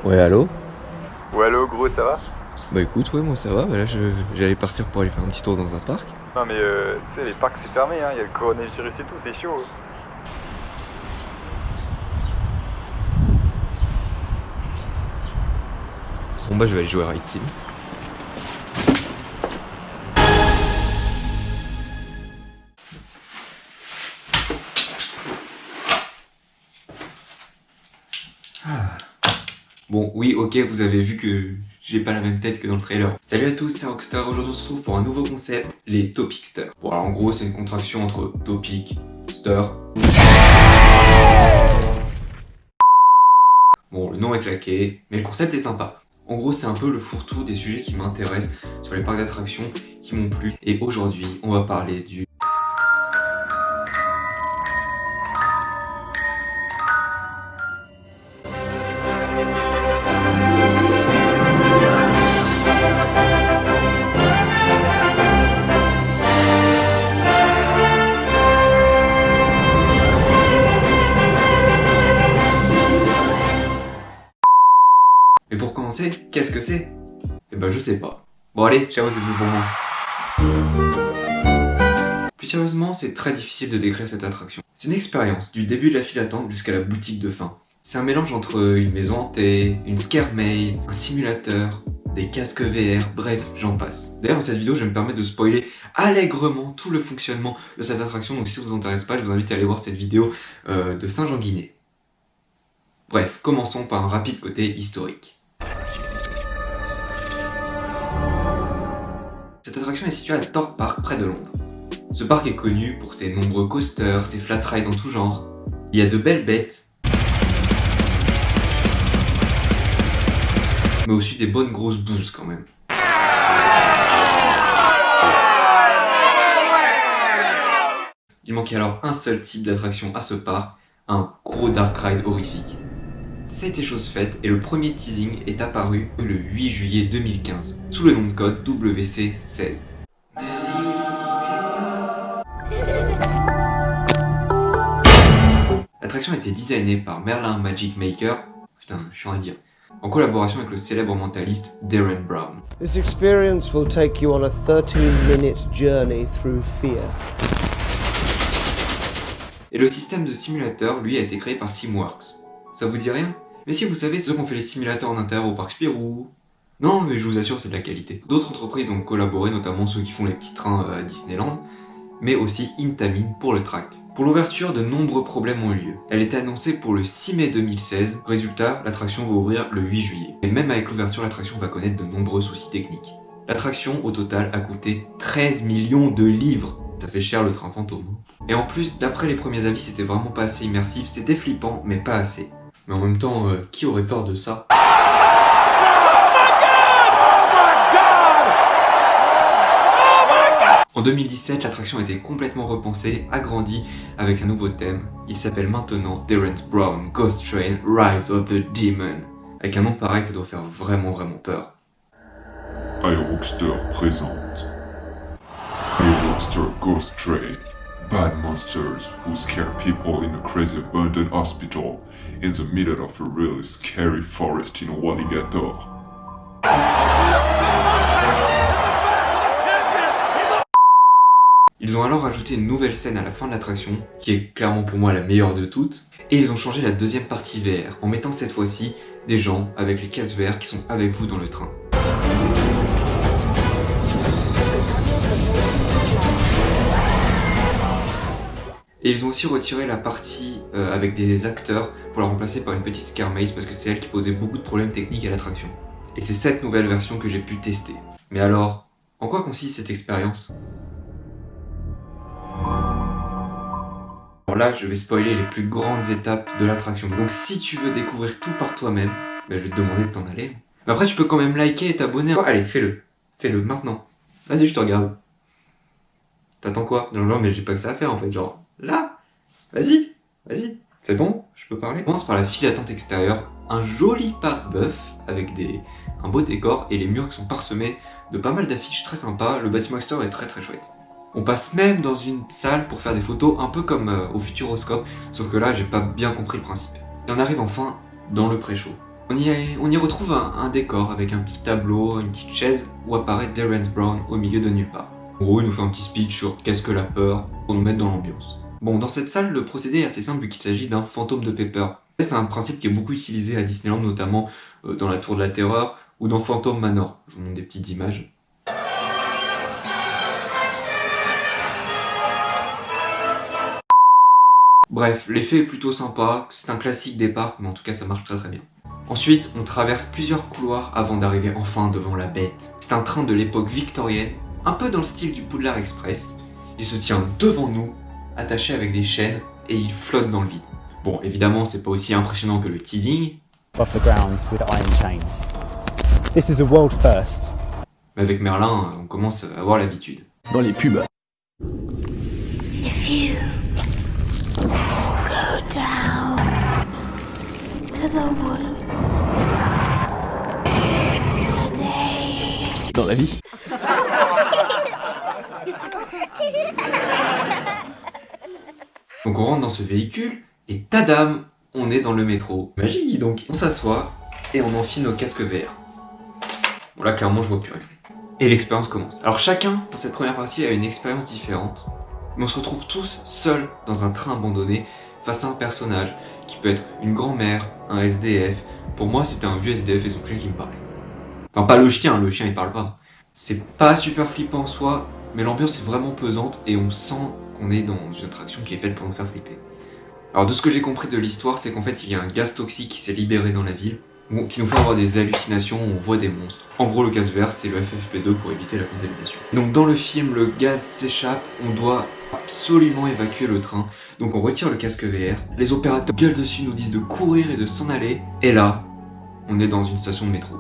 Ouais, allô? Ouais, allô, gros, ça va? Bah écoute, ouais, moi ça va, bah là j'allais partir pour aller faire un petit tour dans un parc. Non, mais tu sais, les parcs c'est fermé, hein, y a le coronavirus et tout, c'est chaud. Bon bah je vais aller jouer à Ride Sims. Bon, oui, ok, vous avez vu que j'ai pas la même tête que dans le trailer. Salut à tous, c'est Rockstar, aujourd'hui on se retrouve pour un nouveau concept, les Topicsters. Bon alors en gros c'est une contraction entre topic, stir. Bon, le nom est claqué, mais le concept est sympa. En gros c'est un peu le fourre-tout des sujets qui m'intéressent sur les parcs d'attractions qui m'ont plu. Et aujourd'hui on va parler du... Mais pour commencer, qu'est-ce que c'est? Eh ben je sais pas. Bon allez, ciao, c'est tout pour moi. Plus sérieusement, c'est très difficile de décrire cette attraction. C'est une expérience, du début de la file d'attente jusqu'à la boutique de fin. C'est un mélange entre une maison hantée, une scare maze, un simulateur, des casques VR, bref, j'en passe. D'ailleurs, dans cette vidéo, je vais me permettre de spoiler allègrement tout le fonctionnement de cette attraction, donc si ça vous intéresse pas, je vous invite à aller voir cette vidéo de Saint-Jean-Guinet. Bref, commençons par un rapide côté historique. Cette attraction est située à Thorpe Park, près de Londres. Ce parc est connu pour ses nombreux coasters, ses flat rides en tout genre. Il y a de belles bêtes, mais aussi des bonnes grosses bouses quand même. Il manquait alors un seul type d'attraction à ce parc, un gros dark ride horrifique. Ça a été chose faite et le premier teasing est apparu le 8 juillet 2015, sous le nom de code WC16. L'attraction a été designée par Merlin Magic Maker, putain, je suis en train de dire, en collaboration avec le célèbre mentaliste Darren Brown. This experience will take you on a 13-minute journey through fear. Et le système de simulateur, lui, a été créé par Simworks. Ça vous dit rien? Mais si vous savez, c'est ceux qui ont fait les simulateurs en intérieur au parc Spirou. Non, mais je vous assure, c'est de la qualité. D'autres entreprises ont collaboré, notamment ceux qui font les petits trains à Disneyland, mais aussi Intamin pour le track. Pour l'ouverture, de nombreux problèmes ont eu lieu. Elle était annoncée pour le 6 mai 2016. Résultat, l'attraction va ouvrir le 8 juillet. Et même avec l'ouverture, l'attraction va connaître de nombreux soucis techniques. L'attraction, au total, a coûté 13 millions de livres. Ça fait cher le train fantôme. Et en plus, d'après les premiers avis, c'était vraiment pas assez immersif. C'était flippant, mais pas assez. Mais en même temps, qui aurait peur de ça? En 2017, l'attraction a été complètement repensée, agrandie avec un nouveau thème. Il s'appelle maintenant Darren Brown Ghost Train Rise of the Demon. Avec un nom pareil, ça doit faire vraiment peur. iRockstar présente iRockstar Ghost Train. Bad monsters who scare people in a crazy abandoned hospital in the middle of a really scary forest in Walligator. Ils ont alors ajouté une nouvelle scène à la fin de l'attraction, qui est clairement pour moi la meilleure de toutes, et ils ont changé la deuxième partie VR, en mettant cette fois-ci des gens avec les casques VR qui sont avec vous dans le train. Et ils ont aussi retiré la partie avec des acteurs pour la remplacer par une petite scare maze parce que c'est elle qui posait beaucoup de problèmes techniques à l'attraction. Et c'est cette nouvelle version que j'ai pu tester. Mais alors, en quoi consiste cette expérience? Alors là, je vais spoiler les plus grandes étapes de l'attraction. Donc si tu veux découvrir tout par toi-même, ben, je vais te demander de t'en aller. Mais après, tu peux quand même liker et t'abonner. Oh, allez, fais-le. Fais-le maintenant. Vas-y, je te regarde. T'attends quoi? Non, mais j'ai pas que ça à faire en fait, genre... Là, vas-y. C'est bon? Je peux parler? On commence par la file d'attente extérieure. Un joli parc bœuf avec un beau décor et les murs qui sont parsemés de pas mal d'affiches très sympas. Le bâtiment extérieur est très chouette. On passe même dans une salle pour faire des photos un peu comme au Futuroscope, sauf que là j'ai pas bien compris le principe. Et on arrive enfin dans le pré-show. On y retrouve un décor avec un petit tableau, une petite chaise où apparaît Terrence Brown au milieu de nulle part. En gros, il nous fait un petit speech sur qu'est-ce que la peur pour nous mettre dans l'ambiance. Bon, dans cette salle, le procédé est assez simple vu qu'il s'agit d'un fantôme de Pepper. C'est un principe qui est beaucoup utilisé à Disneyland, notamment dans la Tour de la Terreur ou dans Phantom Manor. Je vous montre des petites images. Bref, l'effet est plutôt sympa, c'est un classique des parcs, mais en tout cas ça marche très très bien. Ensuite, on traverse plusieurs couloirs avant d'arriver enfin devant la bête. C'est un train de l'époque victorienne, un peu dans le style du Poudlard Express. Il se tient devant nous, attaché avec des chaînes, et il flotte dans le vide. Bon, évidemment, c'est pas aussi impressionnant que le teasing. Off the ground with iron chains. This is a world first. Mais avec Merlin, on commence à avoir l'habitude. Dans les pubs. If you go down to the woods today. Dans la vie. Donc on rentre dans ce véhicule, et tadam, on est dans le métro. Magique, dis donc. On s'assoit, et on enfile nos casques VR. Bon là, clairement, je vois plus rien. Et l'expérience commence. Alors chacun, dans cette première partie, a une expérience différente. Mais on se retrouve tous seuls dans un train abandonné face à un personnage qui peut être une grand-mère, un SDF. Pour moi, c'était un vieux SDF et son chien qui me parlait. Enfin, pas le chien il parle pas. C'est pas super flippant en soi, mais l'ambiance est vraiment pesante et on sent qu'on est dans une attraction qui est faite pour nous faire flipper. Alors de ce que j'ai compris de l'histoire, c'est qu'en fait il y a un gaz toxique qui s'est libéré dans la ville, qui nous fait avoir des hallucinations où on voit des monstres. En gros, le gaz vert, c'est le FFP2 pour éviter la contamination. Donc dans le film, le gaz s'échappe, on doit absolument évacuer le train. Donc on retire le casque VR, les opérateurs gueulent dessus, nous disent de courir et de s'en aller, et là, on est dans une station de métro.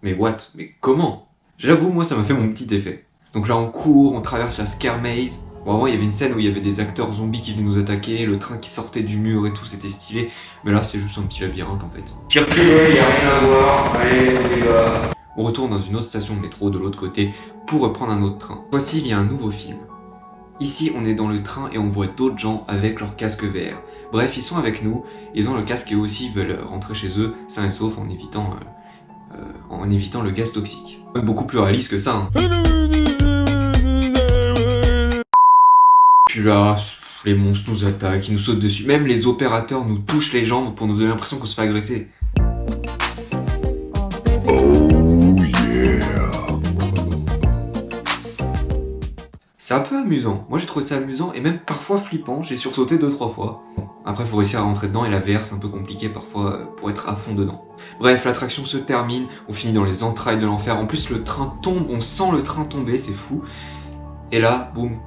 Mais what? Mais comment? J'avoue, moi ça m'a fait mon petit effet. Donc là on court, on traverse la Scare Maze. Bon, avant il y avait une scène où il y avait des acteurs zombies qui venaient nous attaquer, le train qui sortait du mur et tout, c'était stylé. Mais là c'est juste un petit labyrinthe en fait. Circulez, y a rien à voir, allez on y va. On retourne dans une autre station de métro de l'autre côté pour reprendre un autre train. Voici, il y a un nouveau film. Ici on est dans le train et on voit d'autres gens avec leur casque VR. Bref, ils sont avec nous, ils ont le casque et eux aussi veulent rentrer chez eux, sains et saufs en évitant le gaz toxique. Beaucoup plus réaliste que ça, hein. Puis là, les monstres nous attaquent, ils nous sautent dessus. Même les opérateurs nous touchent les jambes pour nous donner l'impression qu'on se fait agresser. C'est un peu amusant. Moi j'ai trouvé ça amusant et même parfois flippant. J'ai sursauté 2-3 fois. Après faut réussir à rentrer dedans et la VR c'est un peu compliqué parfois pour être à fond dedans. Bref, l'attraction se termine, on finit dans les entrailles de l'enfer. En plus le train tombe, on sent le train tomber, c'est fou. Et là, boum,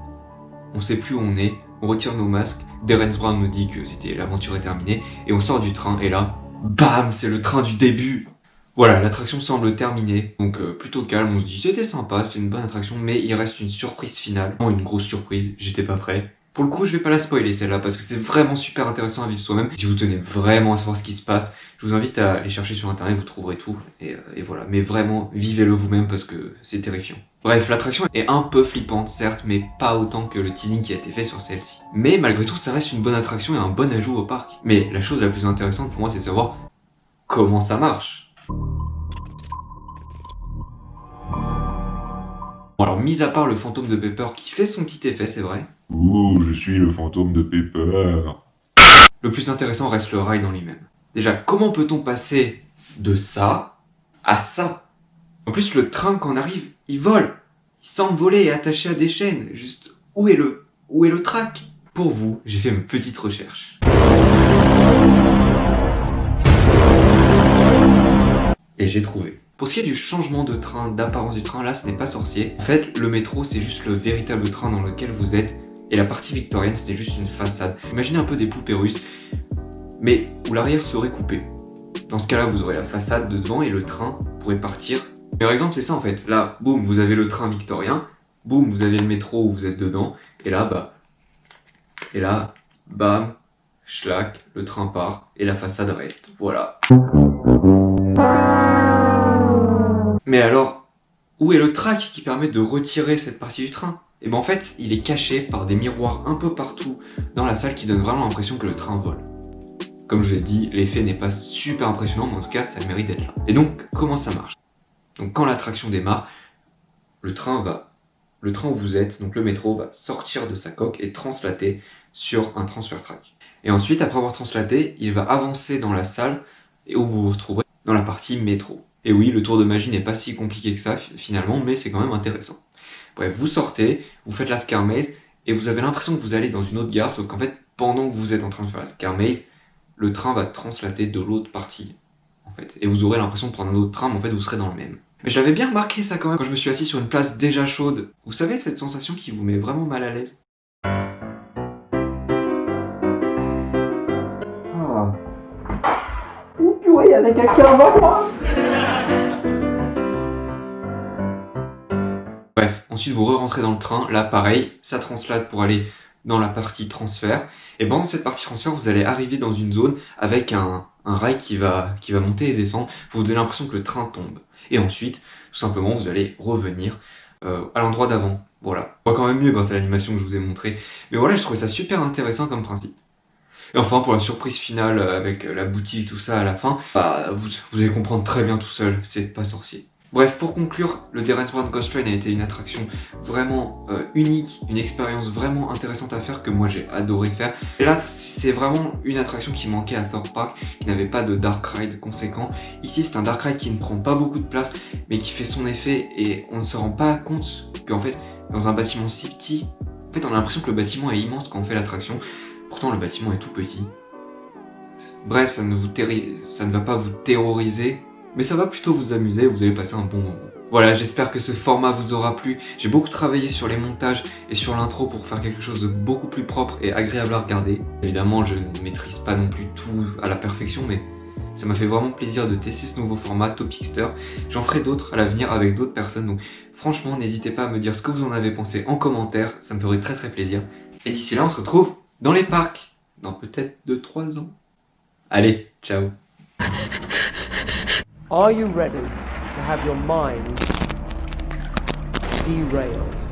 on sait plus où on est, on retire nos masques. Terrence Brown nous dit que l'aventure est terminée et on sort du train et là, bam, c'est le train du début. Voilà, l'attraction semble terminée, donc plutôt calme, on se dit c'était sympa, c'est une bonne attraction, mais il reste une surprise finale. Une grosse surprise, j'étais pas prêt. Pour le coup, je vais pas la spoiler celle-là, parce que c'est vraiment super intéressant à vivre soi-même. Si vous tenez vraiment à savoir ce qui se passe, je vous invite à aller chercher sur internet, vous trouverez tout, et voilà. Mais vraiment, vivez-le vous-même, parce que c'est terrifiant. Bref, l'attraction est un peu flippante, certes, mais pas autant que le teasing qui a été fait sur celle-ci. Mais malgré tout, ça reste une bonne attraction et un bon ajout au parc. Mais la chose la plus intéressante pour moi, c'est de savoir comment ça marche. Bon alors, mis à part le fantôme de Pepper qui fait son petit effet, c'est vrai. Ouh, je suis le fantôme de Pepper. Le plus intéressant reste le ride en lui-même. Déjà, comment peut-on passer de ça à ça? En plus, le train, quand on arrive, il vole. Il semble voler et attaché à des chaînes. Juste, où est le track? Pour vous, j'ai fait une petite recherche. Et j'ai trouvé. Pour ce qui est du changement de train, d'apparence du train, là ce n'est pas sorcier. En fait, le métro c'est juste le véritable train dans lequel vous êtes. Et la partie victorienne c'était juste une façade. Imaginez un peu des poupées russes, mais où l'arrière serait coupé. Dans ce cas-là, vous aurez la façade de devant et le train pourrait partir. Par exemple, c'est ça en fait. Là, boum, vous avez le train victorien. Boum, vous avez le métro où vous êtes dedans. Et là, bam, schlack, le train part et la façade reste. Voilà. Mais alors, où est le track qui permet de retirer cette partie du train? Et ben en fait, il est caché par des miroirs un peu partout dans la salle qui donnent vraiment l'impression que le train vole. Comme je vous ai dit, l'effet n'est pas super impressionnant, mais en tout cas, ça mérite d'être là. Et donc, comment ça marche? Donc, quand l'attraction démarre, le train où vous êtes, donc le métro, va sortir de sa coque et translater sur un transfer track. Et ensuite, après avoir translaté, il va avancer dans la salle et où vous vous retrouverez dans la partie métro. Et oui, le tour de magie n'est pas si compliqué que ça finalement, mais c'est quand même intéressant. Bref, vous sortez, vous faites la Scare Maze et vous avez l'impression que vous allez dans une autre gare, sauf qu'en fait, pendant que vous êtes en train de faire la Scare Maze, le train va translater de l'autre partie, en fait. Et vous aurez l'impression de prendre un autre train, mais en fait, vous serez dans le même. Mais j'avais bien remarqué ça quand même quand je me suis assis sur une place déjà chaude. Vous savez, cette sensation qui vous met vraiment mal à l'aise? Ah. Ouh, purée, il y avait quelqu'un avant moi! Bref, ensuite vous re-rentrez dans le train, là pareil, ça translate pour aller dans la partie transfert. Et pendant cette partie transfert, vous allez arriver dans une zone avec un rail qui va monter et descendre pour vous donner l'impression que le train tombe. Et ensuite, tout simplement, vous allez revenir à l'endroit d'avant. Voilà. On voit quand même mieux grâce à l'animation que je vous ai montrée. Mais voilà, je trouvais ça super intéressant comme principe. Et enfin, pour la surprise finale avec la boutique, tout ça à la fin, bah, vous allez comprendre très bien tout seul, c'est pas sorcier. Bref, pour conclure, le Dance Brand Ghost Train a été une attraction vraiment unique, une expérience vraiment intéressante à faire que moi j'ai adoré faire. Et là, c'est vraiment une attraction qui manquait à Thorpe Park, qui n'avait pas de dark ride conséquent. Ici, c'est un dark ride qui ne prend pas beaucoup de place, mais qui fait son effet et on ne se rend pas compte qu'en fait, dans un bâtiment si petit, en fait, on a l'impression que le bâtiment est immense quand on fait l'attraction. Pourtant, le bâtiment est tout petit. Bref, ça ne va pas vous terroriser, mais ça va plutôt vous amuser, vous allez passer un bon moment. Voilà, j'espère que ce format vous aura plu. J'ai beaucoup travaillé sur les montages et sur l'intro pour faire quelque chose de beaucoup plus propre et agréable à regarder. Évidemment, je ne maîtrise pas non plus tout à la perfection, mais ça m'a fait vraiment plaisir de tester ce nouveau format Topixter. J'en ferai d'autres à l'avenir avec d'autres personnes, donc franchement, n'hésitez pas à me dire ce que vous en avez pensé en commentaire, ça me ferait très très plaisir. Et d'ici là, on se retrouve dans les parcs, dans peut-être 2-3 ans. Allez, ciao. Are you ready to have your mind derailed?